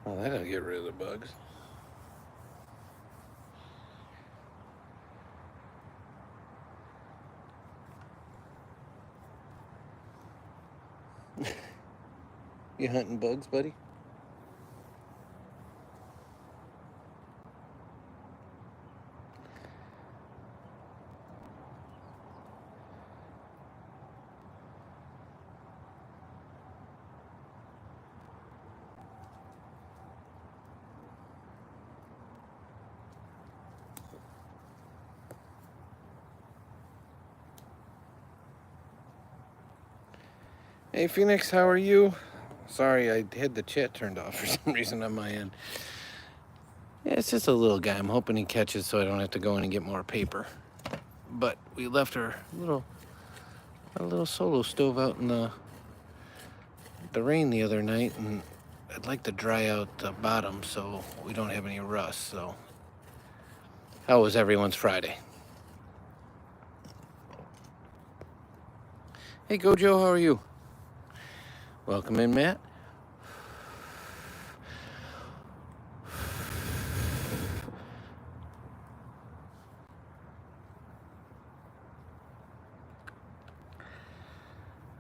Well, that'll get rid of the bugs. You hunting bugs, buddy? Hey, Phoenix, how are you? Sorry, I had the chat turned off for some reason on my end. Yeah, it's just a little guy. I'm hoping he catches so I don't have to go in and get more paper. But we left our little solo stove out in the rain the other night, and I'd like to dry out the bottom so we don't have any rust. So, how was everyone's Friday? Hey, Gojo, how are you? Welcome in, Matt.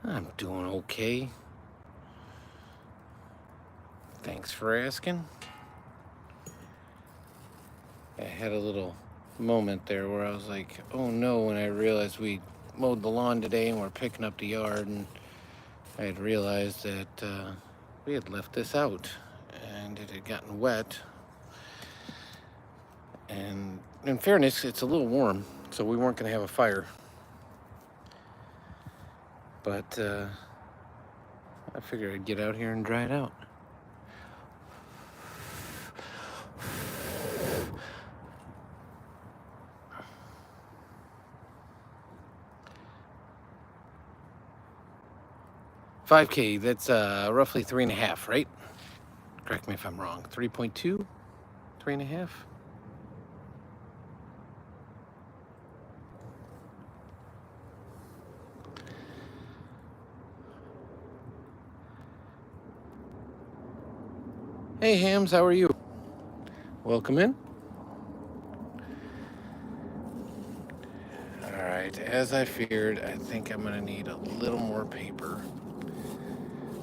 I'm doing okay. Thanks for asking. I had a little moment there where I was like, oh no, when I realized we mowed the lawn today and we're picking up the yard, and I had realized that we had left this out and it had gotten wet. And in fairness, it's a little warm, so we weren't going to have a fire. But I figured I'd get out here and dry it out. $5K, that's roughly 3.5, right? Correct me if I'm wrong. 3.2? 3.5? Hey, Hams, how are you? Welcome in. All right, as I feared, I think I'm gonna need a little more paper.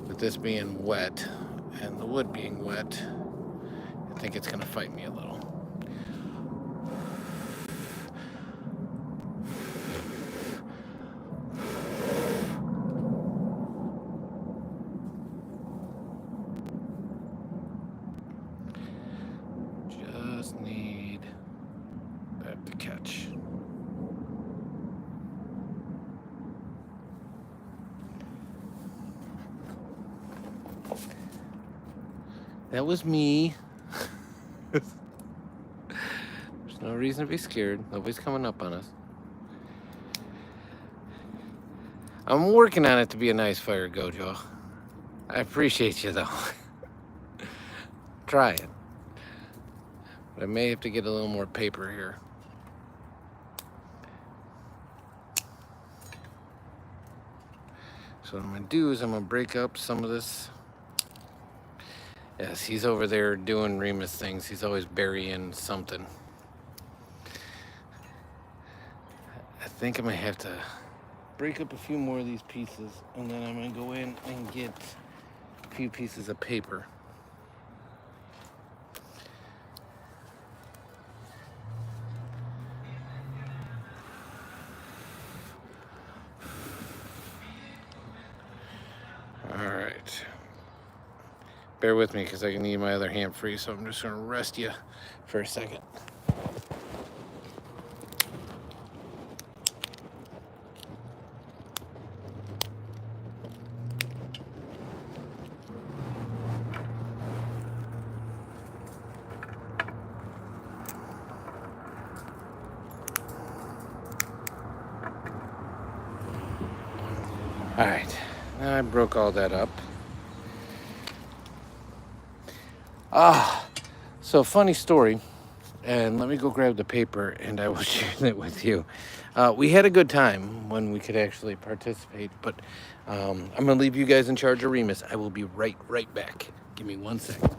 With this being wet and the wood being wet, I think it's gonna fight me a little. Just need that to catch. That was me. There's no reason to be scared. Nobody's coming up on us. I'm working on it to be a nice fire, Gojo. I appreciate you, though. Try it. But I may have to get a little more paper here. So what I'm going to do is I'm going to break up some of this. Yes, he's over there doing Remus things. He's always burying something. I think I might have to break up a few more of these pieces, and then I'm going to go in and get a few pieces of paper. All right. Bear with me because I can need my other hand free, so I'm just going to rest you for a second. All right, now I broke all that up. So funny story, and let me go grab the paper and I will share it with you. We had a good time when we could actually participate, but I'm gonna leave you guys in charge of Remus. I will be right back. Give me 1 second.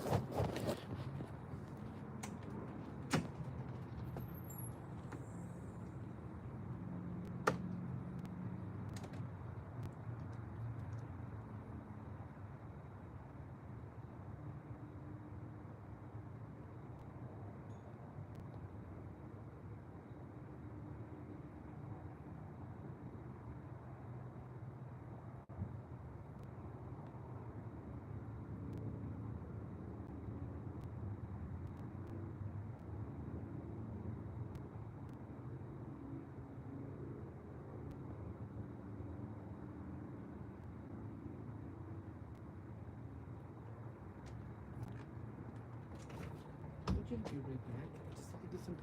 be right back. I just have to get some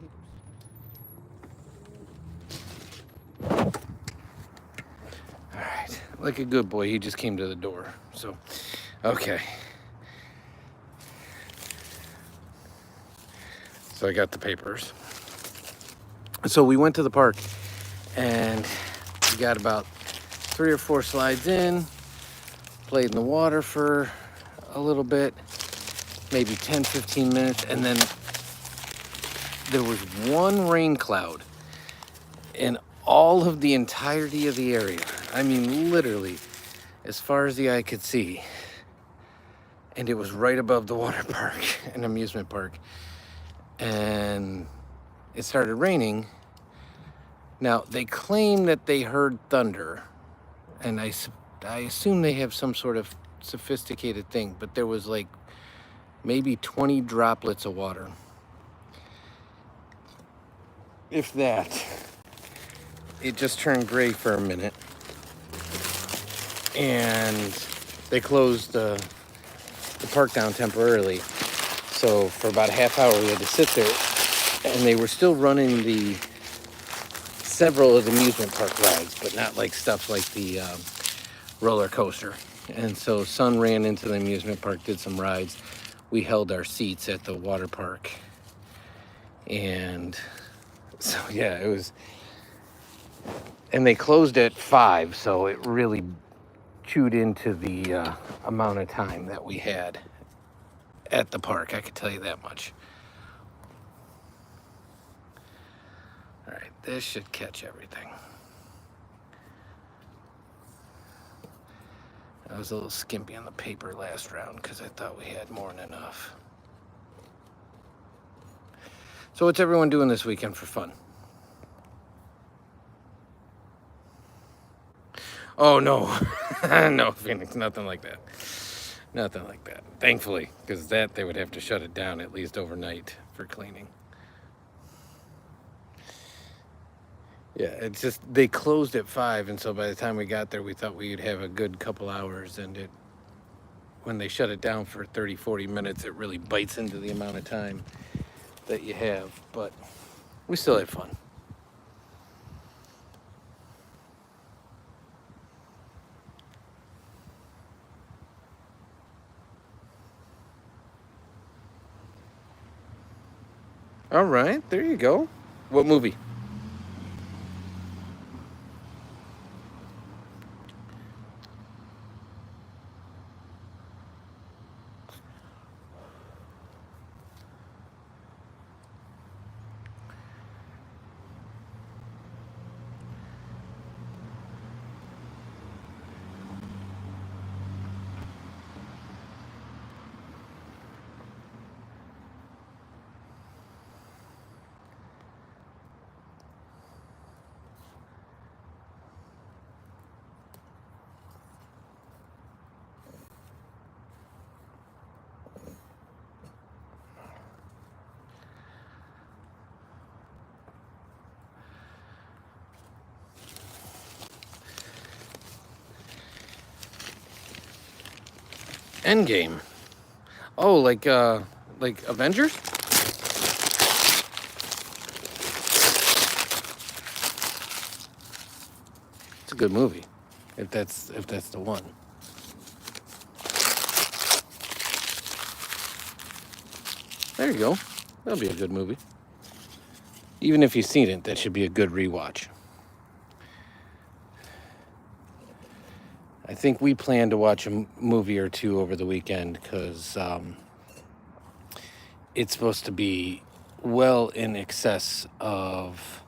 papers. All right, like a good boy, he just came to the door. So, okay. So I got the papers. So we went to the park and we got about 3 or 4 slides in, played in the water for a little bit, maybe 10, 15 minutes, and then there was one rain cloud in all of the entirety of the area. I mean, literally, as far as the eye could see. And it was right above the water park, an amusement park. And it started raining. Now, they claim that they heard thunder, and I assume they have some sort of sophisticated thing, but there was like maybe 20 droplets of water. If that. It just turned gray for a minute. And they closed the park down temporarily. So for about a half hour, we had to sit there. And they were still running several of the amusement park rides, but not like stuff like the roller coaster. And so Son ran into the amusement park, did some rides. We held our seats at the water park. And so, yeah, it was... And they closed at 5, so it really chewed into the amount of time that we had at the park, I could tell you that much. All right, this should catch everything. I was a little skimpy on the paper last round because I thought we had more than enough. So what's everyone doing this weekend for fun? Oh, no. No, Phoenix, nothing like that. Nothing like that. Thankfully, because that they would have to shut it down at least overnight for cleaning. Yeah, it's just they closed at 5, and so by the time we got there, we thought we'd have a good couple hours, and when they shut it down for 30, 40 minutes, it really bites into the amount of time that you have, but we still had fun. All right, there you go. What movie? Endgame. Oh, like Avengers? It's a good movie, if that's the one. There you go. That'll be a good movie. Even if you've seen it, that should be a good rewatch. I think we plan to watch a movie or two over the weekend because it's supposed to be well in excess of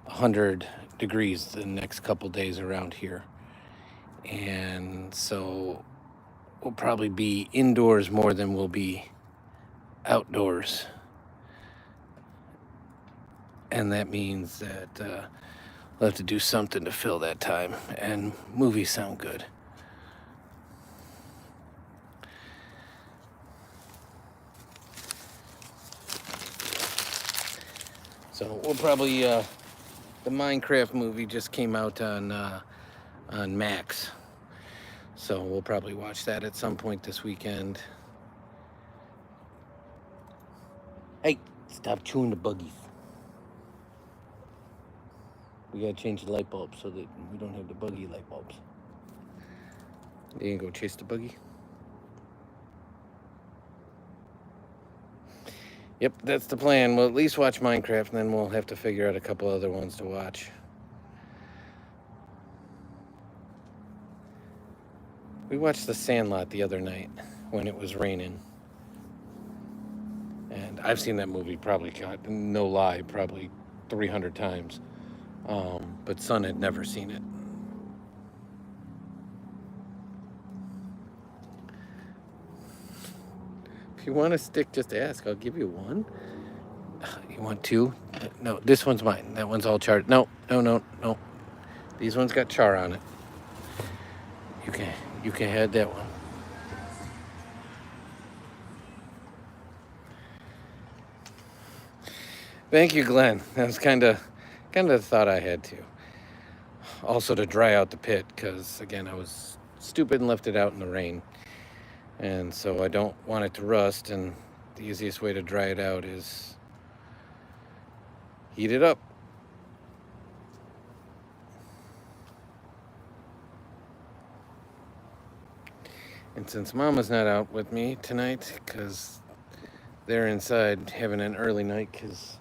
100 degrees the next couple days around here. And so we'll probably be indoors more than we'll be outdoors. And that means that we'll have to do something to fill that time. And movies sound good. So we'll probably, the Minecraft movie just came out on Max. So we'll probably watch that at some point this weekend. Hey, stop chewing the buggies. We gotta change the light bulbs so that we don't have the buggy light bulbs. You can go chase the buggy. Yep, that's the plan. We'll at least watch Minecraft, and then we'll have to figure out a couple other ones to watch. We watched The Sandlot the other night when it was raining. And I've seen that movie probably, no lie, probably 300 times. But Son had never seen it. If you want a stick, just ask. I'll give you one. You want two? No, this one's mine. That one's all charred. No. These ones got char on it. You can have that one. Thank you, Glenn. That was kind of the thought I had to. Also to dry out the pit, because again, I was stupid and left it out in the rain. And so I don't want it to rust, and the easiest way to dry it out is heat it up. And since Mama's not out with me tonight, because they're inside having an early night, because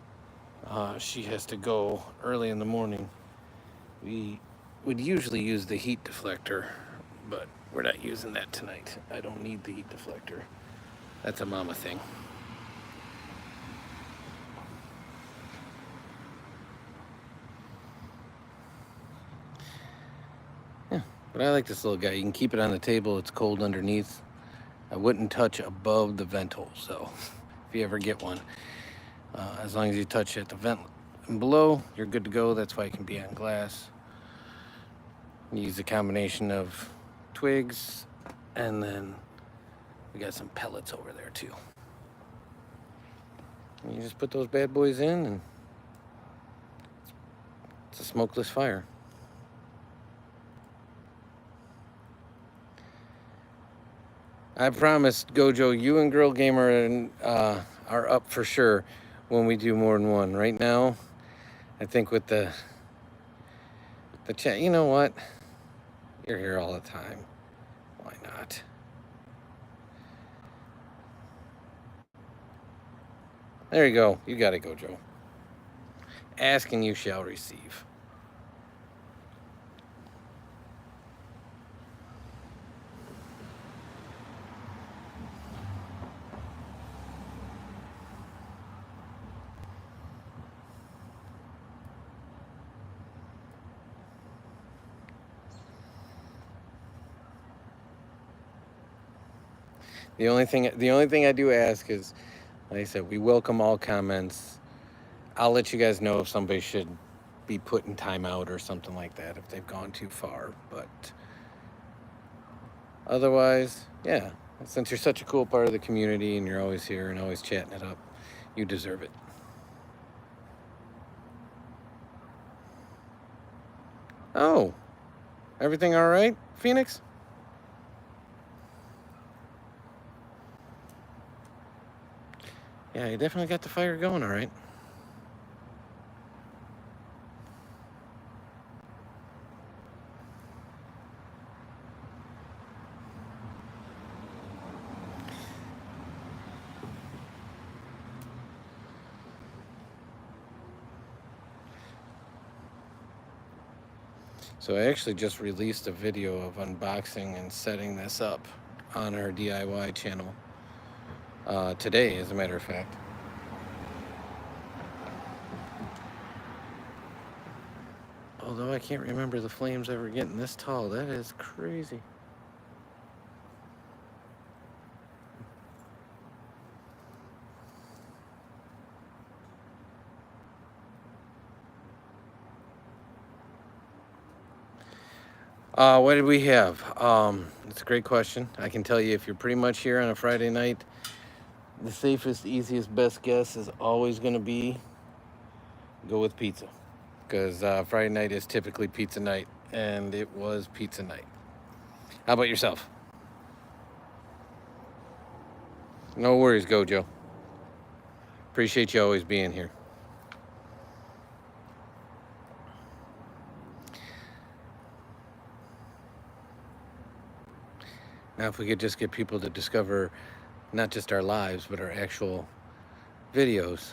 she has to go early in the morning, we would usually use the heat deflector, but we're not using that tonight. I don't need the heat deflector. That's a Mama thing. Yeah, but I like this little guy. You can keep it on the table. It's cold underneath. I wouldn't touch above the vent hole, so if you ever get one, as long as you touch at the vent and below, you're good to go. That's why it can be on glass. You use a combination of twigs, and then we got some pellets over there too. And you just put those bad boys in, and it's a smokeless fire. I promised Gojo, you and Girl Gamer are up for sure when we do more than one. Right now, I think with the chat, you know what? You're here all the time. Why not? There you go. You got it, Gojo. Ask and you shall receive. The only thing I do ask is, like I said, we welcome all comments. I'll let you guys know if somebody should be put in timeout or something like that if they've gone too far. But otherwise, yeah, since you're such a cool part of the community and you're always here and always chatting it up, you deserve it. Oh, everything all right, Phoenix? Yeah, you definitely got the fire going all right. So I actually just released a video of unboxing and setting this up on our DIY channel today, as a matter of fact. Although I can't remember the flames ever getting this tall. That is crazy. What did we have? It's a great question. I can tell you, if you're pretty much here on a Friday night, the safest, easiest, best guess is always going to be go with pizza. Because Friday night is typically pizza night, and it was pizza night. How about yourself? No worries, Gojo. Appreciate you always being here. Now, if we could just get people to discover not just our lives, but our actual videos,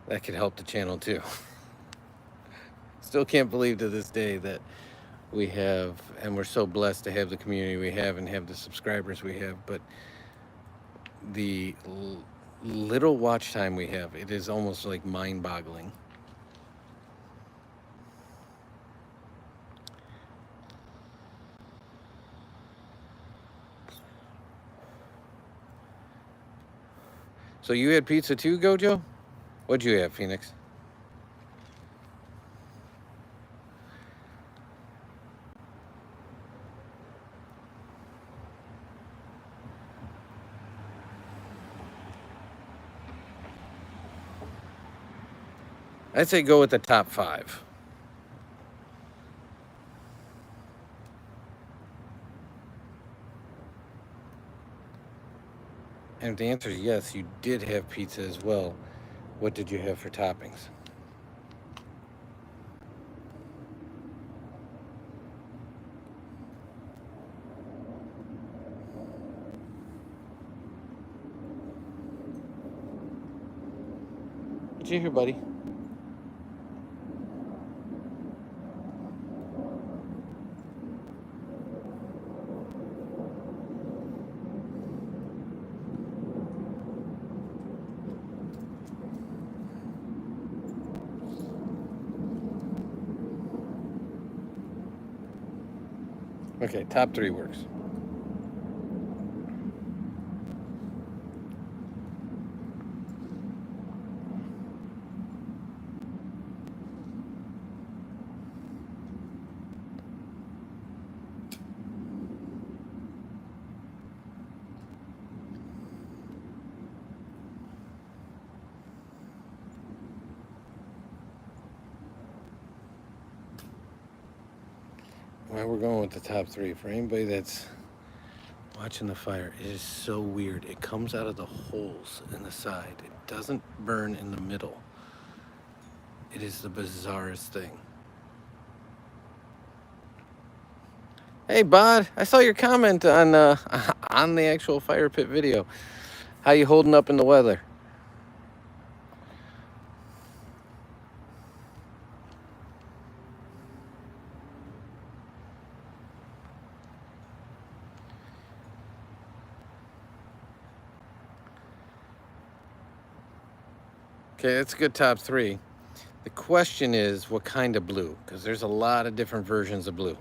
that could help the channel too. Still can't believe to this day that we have, and we're so blessed to have the community we have and have the subscribers we have, but the little watch time we have, it is almost like mind-boggling. So you had pizza too, Gojo? What'd you have, Phoenix? I'd say go with the top 5. And if the answer is yes, you did have pizza as well, what did you have for toppings? What'd you hear, buddy? Okay, top 3 works. Well, we're going with the top 3. For anybody that's watching the fire, it is so weird. It comes out of the holes in the side. It doesn't burn in the middle. It is the bizarrest thing. Hey, Bod, I saw your comment on on the actual fire pit video. How you holding up in the weather? Okay, that's a good top 3. The question is, what kind of blue? Because there's a lot of different versions of blue.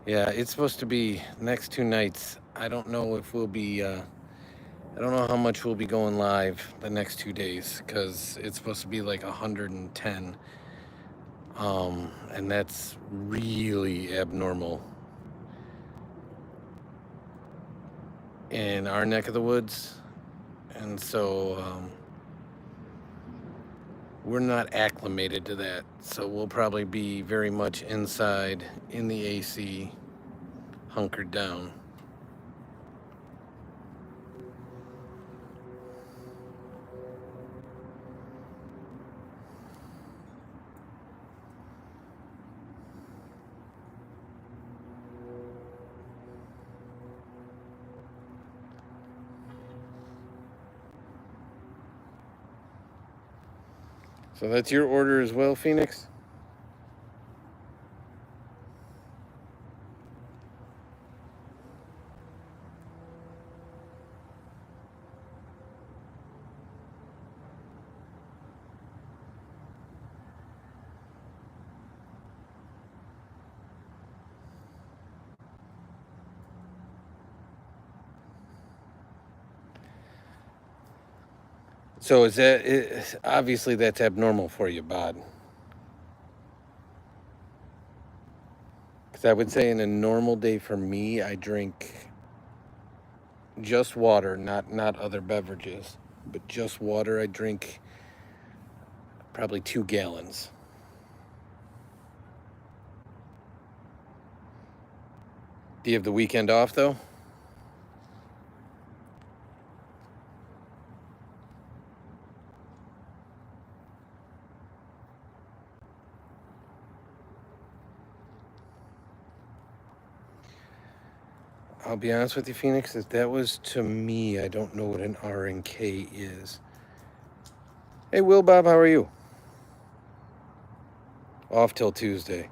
Yeah, it's supposed to be next 2 nights. I don't know if we'll be, I don't know how much we'll be going live the next 2 days, because it's supposed to be like 110. And that's really abnormal in our neck of the woods. And so we're not acclimated to that. So we'll probably be very much inside in the AC, hunkered down. So that's your order as well, Phoenix? So is that, obviously that's abnormal for you, Bod. Because I would say in a normal day for me, I drink just water, not other beverages, but just water. I drink probably 2 gallons. Do you have the weekend off though? I'll be honest with you, Phoenix, if that was to me, I don't know what an R&K is. Hey, Will Bob, how are you? Off till Tuesday.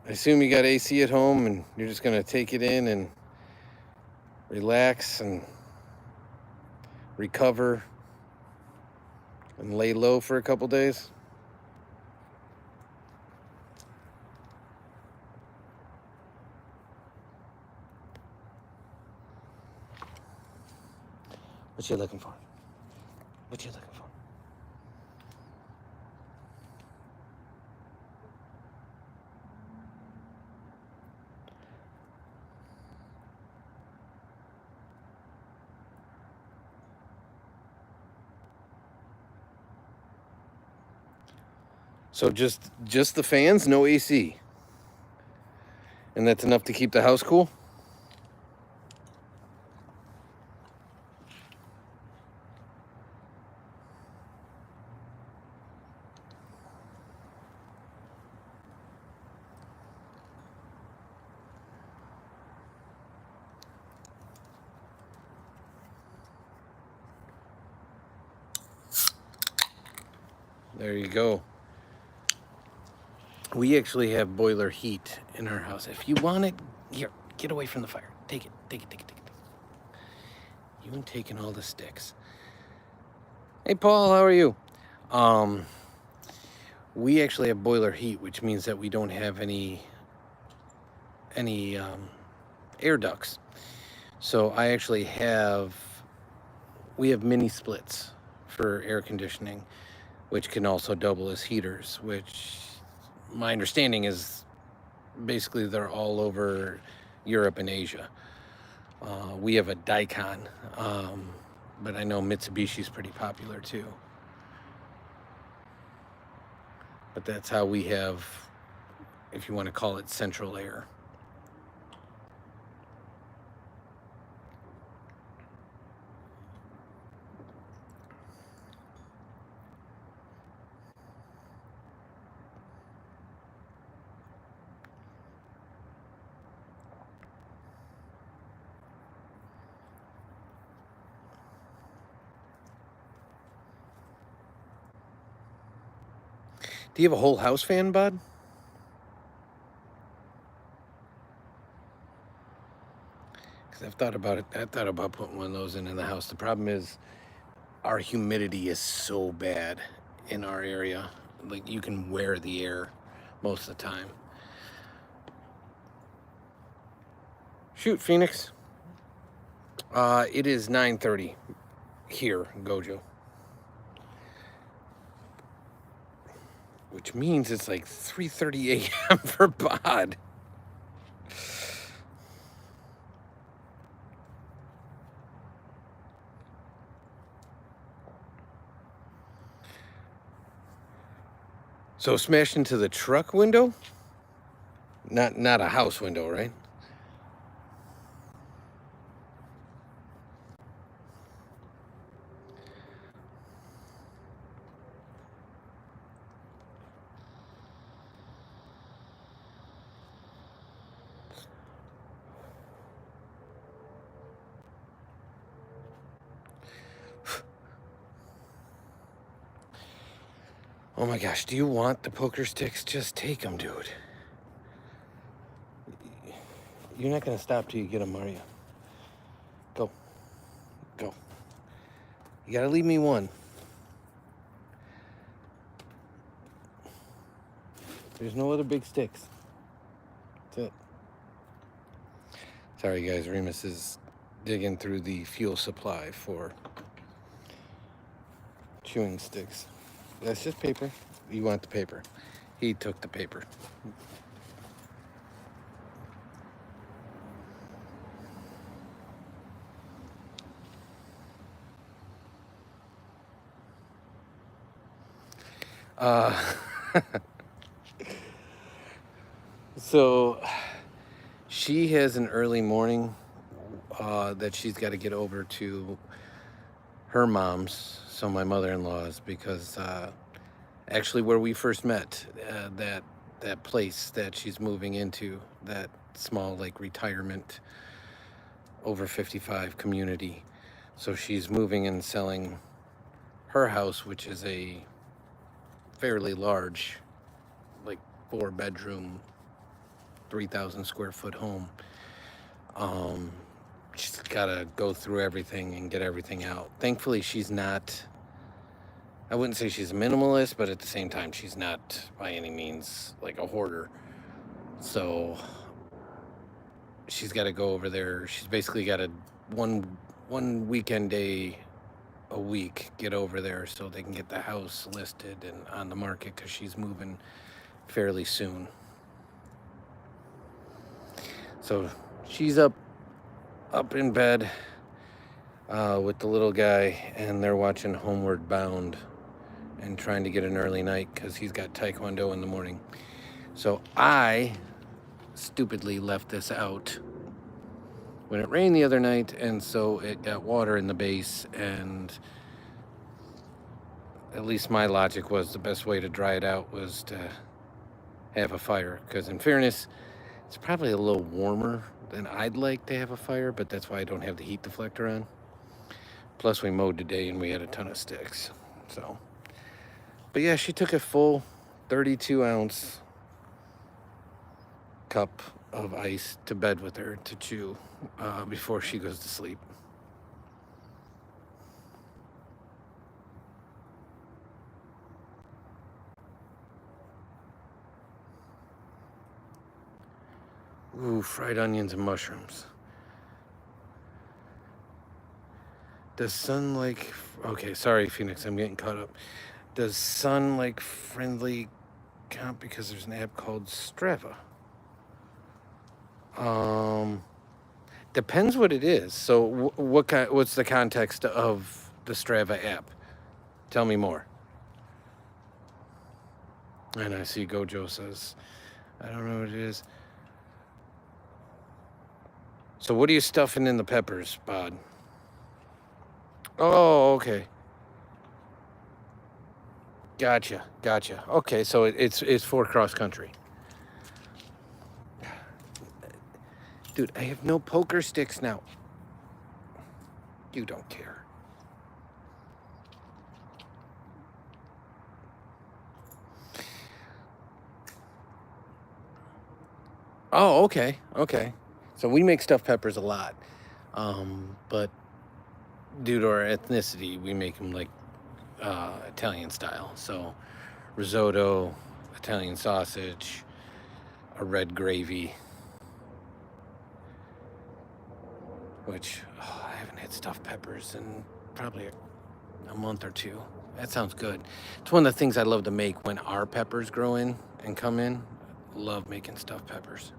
I assume you got AC at home and you're just going to take it in and relax and recover and lay low for a couple days. What you looking for? What you looking for? So just the fans, no AC. And that's enough to keep the house cool? There you go. We actually have boiler heat in our house. If you want it, here, get away from the fire. Take it, take it, take it, take it. You and taking all the sticks. Hey, Paul, how are you? We actually have boiler heat, which means that we don't have any air ducts. So we have mini splits for air conditioning, which can also double as heaters, which my understanding is basically they're all over Europe and Asia. We have a Daikin, but I know Mitsubishi's pretty popular too. But that's how we have, if you want to call it, central air. Do you have a whole house fan, bud? Because I've thought about it. I thought about putting one of those in the house. The problem is our humidity is so bad in our area. Like, you can wear the air most of the time. Shoot, Phoenix. It is 9:30 here in Gojo. Which means it's like 3:30 a.m. for Bod. So smashed into the truck window? Not a house window, right? Oh my gosh, do you want the poker sticks? Just take them, dude. You're not gonna stop till you get them, are you? Go. Go. You gotta leave me one. There's no other big sticks. That's it. Sorry guys, Remus is digging through the fuel supply for chewing sticks. That's just paper. You want the paper. He took the paper. Uh, so she has an early morning that she's got to get over to her mom's, so my mother-in-law's, because actually where we first met, that place that she's moving into, that small like retirement over 55 community. So she's moving and selling her house, which is a fairly large, like 4-bedroom, 3,000 square foot home. She's got to go through everything and get everything out. Thankfully, she's not, I wouldn't say she's a minimalist, but at the same time, she's not by any means like a hoarder. So she's got to go over there. She's basically got to one weekend day a week get over there so they can get the house listed and on the market, because she's moving fairly soon. So she's up in bed with the little guy, and they're watching Homeward Bound and trying to get an early night because he's got Taekwondo in the morning. So I stupidly left this out when it rained the other night, and so it got water in the base, and at least my logic was the best way to dry it out was to have a fire, because in fairness, it's probably a little warmer than I'd like to have a fire, but that's why I don't have the heat deflector on. Plus we mowed today and we had a ton of sticks. So, but yeah, she took a full 32-ounce cup of ice to bed with her to chew before she goes to sleep. Ooh, fried onions and mushrooms. Does sun like... Okay, sorry, Phoenix, I'm getting caught up. Does sun like friendly count because there's an app called Strava? Depends what it is. So what's the context of the Strava app? Tell me more. And I see Gojo says, I don't know what it is. So what are you stuffing in the peppers, Bod? Oh, okay. Gotcha. Okay, so it's for cross country. Dude, I have no poker sticks now. You don't care. Oh, okay. So we make stuffed peppers a lot. But due to our ethnicity, we make them like Italian style. So risotto, Italian sausage, a red gravy, which I haven't had stuffed peppers in probably a month or two. That sounds good. It's one of the things I love to make when our peppers grow in and come in. Love making stuffed peppers.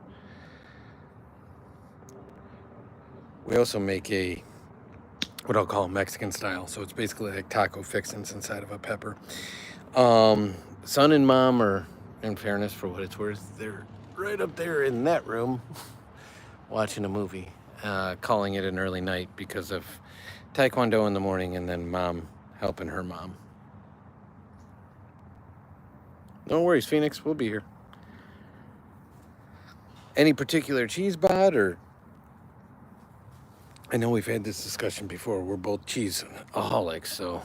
We also make what I'll call Mexican style. So it's basically like taco fixins inside of a pepper. Son and mom are, in fairness, for what it's worth, they're right up there in that room watching a movie, calling it an early night because of Taekwondo in the morning and then mom helping her mom. No worries, Phoenix. We'll be here. Any particular cheese, Bod, or... I know we've had this discussion before. We're both cheeseaholics, so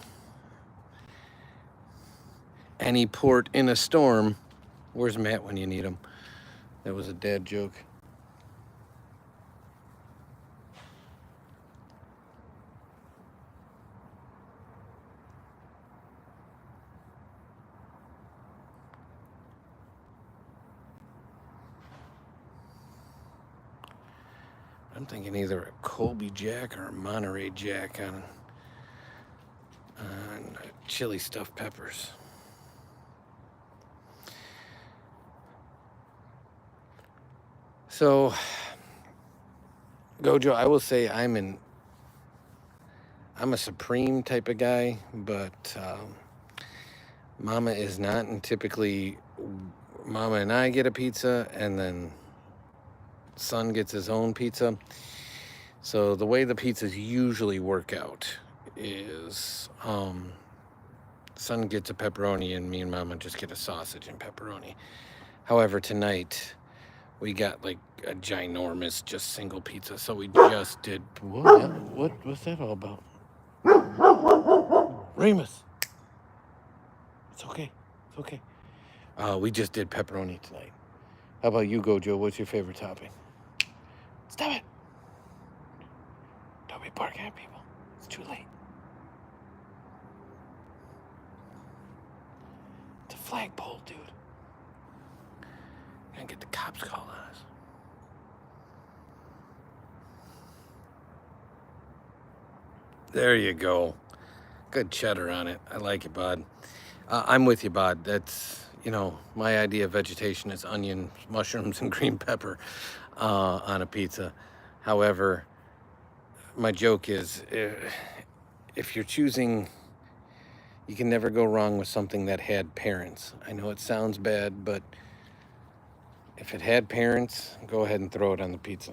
any port in a storm. Where's Matt when you need him? That was a dad joke. I'm thinking either a Colby Jack or a Monterey Jack on chili stuffed peppers. So, Gojo, I will say I'm a supreme type of guy, but Mama is not, and typically Mama and I get a pizza, and then son gets his own pizza. So the way the pizzas usually work out is son gets a pepperoni, and me and Mama just get a sausage and pepperoni. However, tonight we got like a ginormous just single pizza, so we just did. What's that all about? Remus, it's okay. It's okay. We just did pepperoni tonight. How about you, Gojo? What's your favorite topping? Stop it. Don't be barking at people. It's too late. It's a flagpole, dude. We're gonna get the cops called on us. There you go. Good cheddar on it. I like it, bud. I'm with you, bud. That's, my idea of vegetation is onion, mushrooms, and green pepper on a pizza. However, my joke is if you're choosing, you can never go wrong with something that had parents. I know it sounds bad, but if it had parents, go ahead and throw it on the pizza.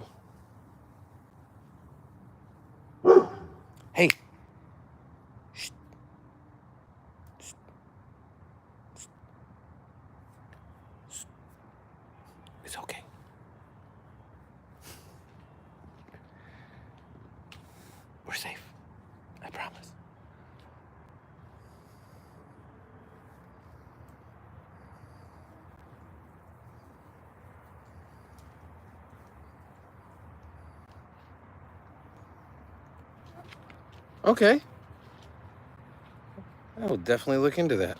Hey. Shh. Shh. Shh. It's okay. We're safe. I promise. Okay. I will definitely look into that.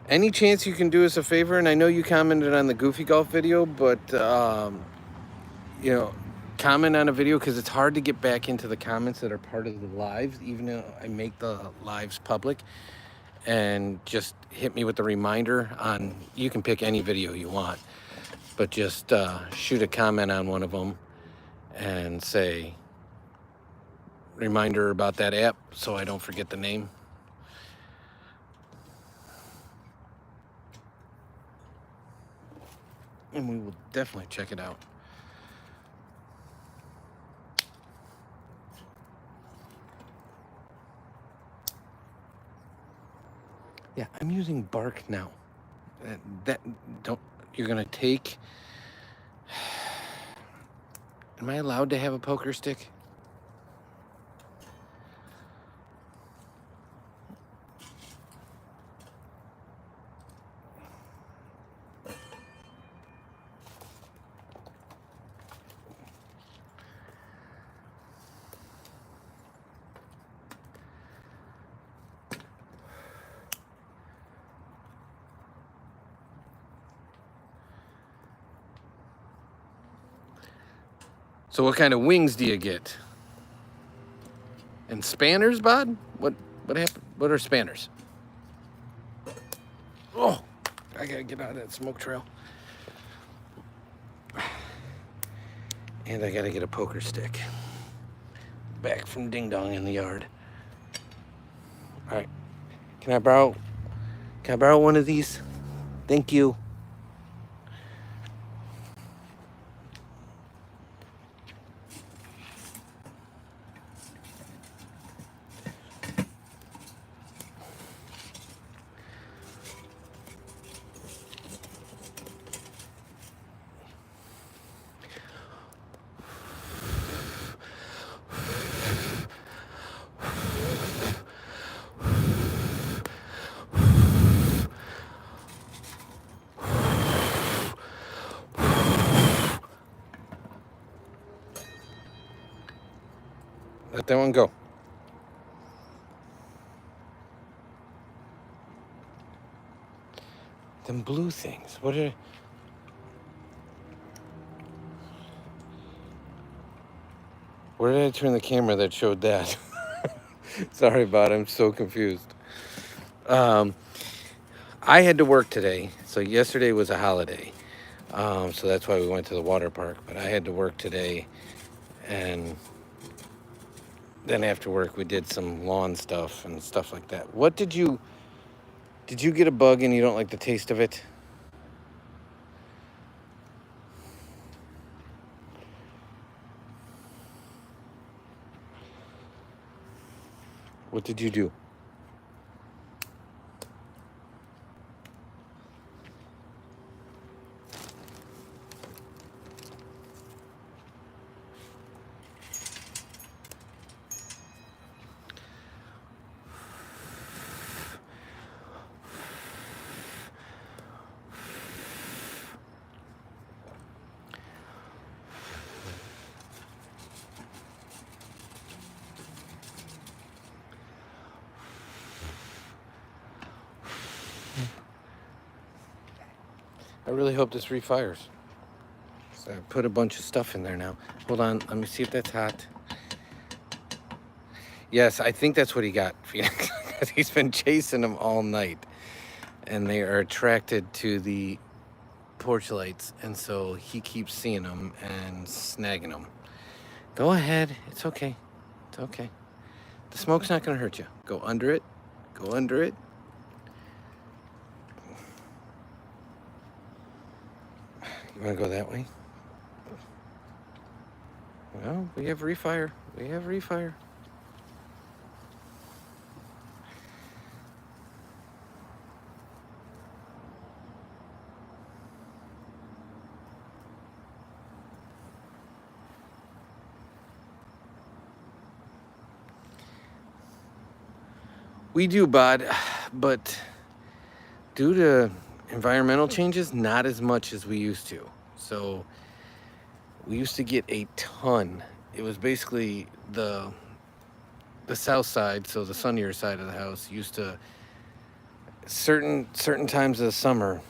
Any chance you can do us a favor? And I know you commented on the Goofy Golf video, but, comment on a video, because it's hard to get back into the comments that are part of the lives, even though I make the lives public. And just hit me with a reminder on, you can pick any video you want, but just shoot a comment on one of them and say, reminder about that app so I don't forget the name. And we will definitely check it out. Yeah, I'm using bark now. You're gonna take. Am I allowed to have a poker stick? So what kind of wings do you get? And spanners, bud? What happened? What are spanners? Oh, I gotta get out of that smoke trail. And I gotta get a poker stick. Back from Ding Dong in the yard. All right. Can I borrow one of these? Thank you. Let that one go. Them blue things. Where did I turn the camera that showed that? Sorry about it. I'm so confused. I had to work today. So yesterday was a holiday. So that's why we went to the water park. But I had to work today. And then after work, we did some lawn stuff and stuff like that. What did you Did you get a bug and you don't like the taste of it? What did you do? I really hope this refires. So I put a bunch of stuff in there now. Hold on, let me see if that's hot. Yes, I think that's what he got, Phoenix. He's been chasing them all night. And they are attracted to the porch lights. And so he keeps seeing them and snagging them. Go ahead, it's okay. It's okay. The smoke's not gonna hurt you. Go under it, go under it. You wanna go that way? Well, we have refire. We have refire. We do, bud, but due to environmental changes, not as much as we used to. So we used to get a ton. It was basically the south side, so the sunnier side of the house used to certain times of the summer.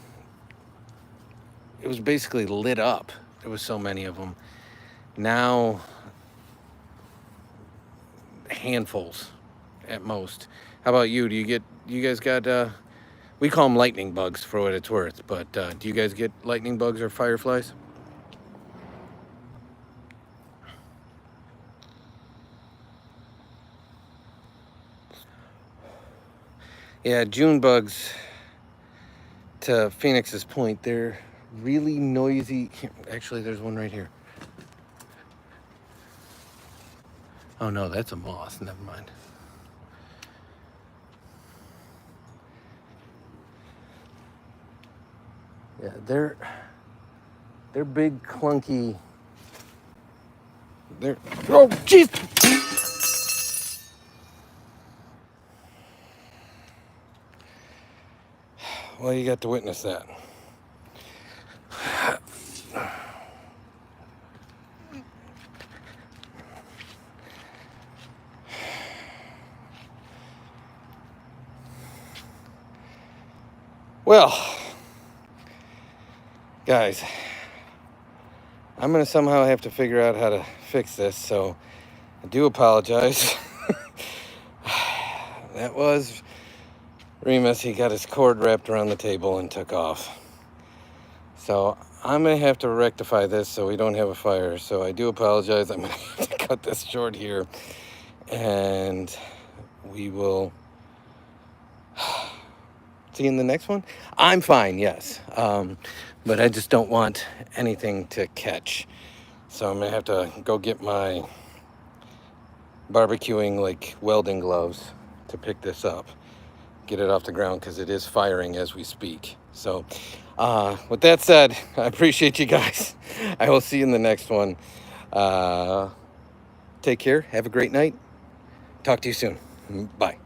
It was basically lit up. There was so many of them. Now, handfuls at most. How about you? You guys got, we call them lightning bugs for what it's worth, but do you guys get lightning bugs or fireflies? Yeah, June bugs, to Phoenix's point, they're really noisy. Actually, there's one right here. Oh no, that's a moth, never mind. Yeah, they're big, clunky. Oh, jeez! Well, you got to witness that. Well, guys, I'm gonna somehow have to figure out how to fix this, so I do apologize. That was Remus. He got his cord wrapped around the table and took off. So I'm gonna have to rectify this so we don't have a fire. So I do apologize. I'm gonna have to cut this short here, and we will see you in the next one. I'm fine, yes, but I just don't want anything to catch. So I'm gonna have to go get my barbecuing, like, welding gloves to pick this up, get it off the ground, because it is firing as we speak. So with that said, I appreciate you guys. I will see you in the next one. Take care, have a great night, talk to you soon, bye.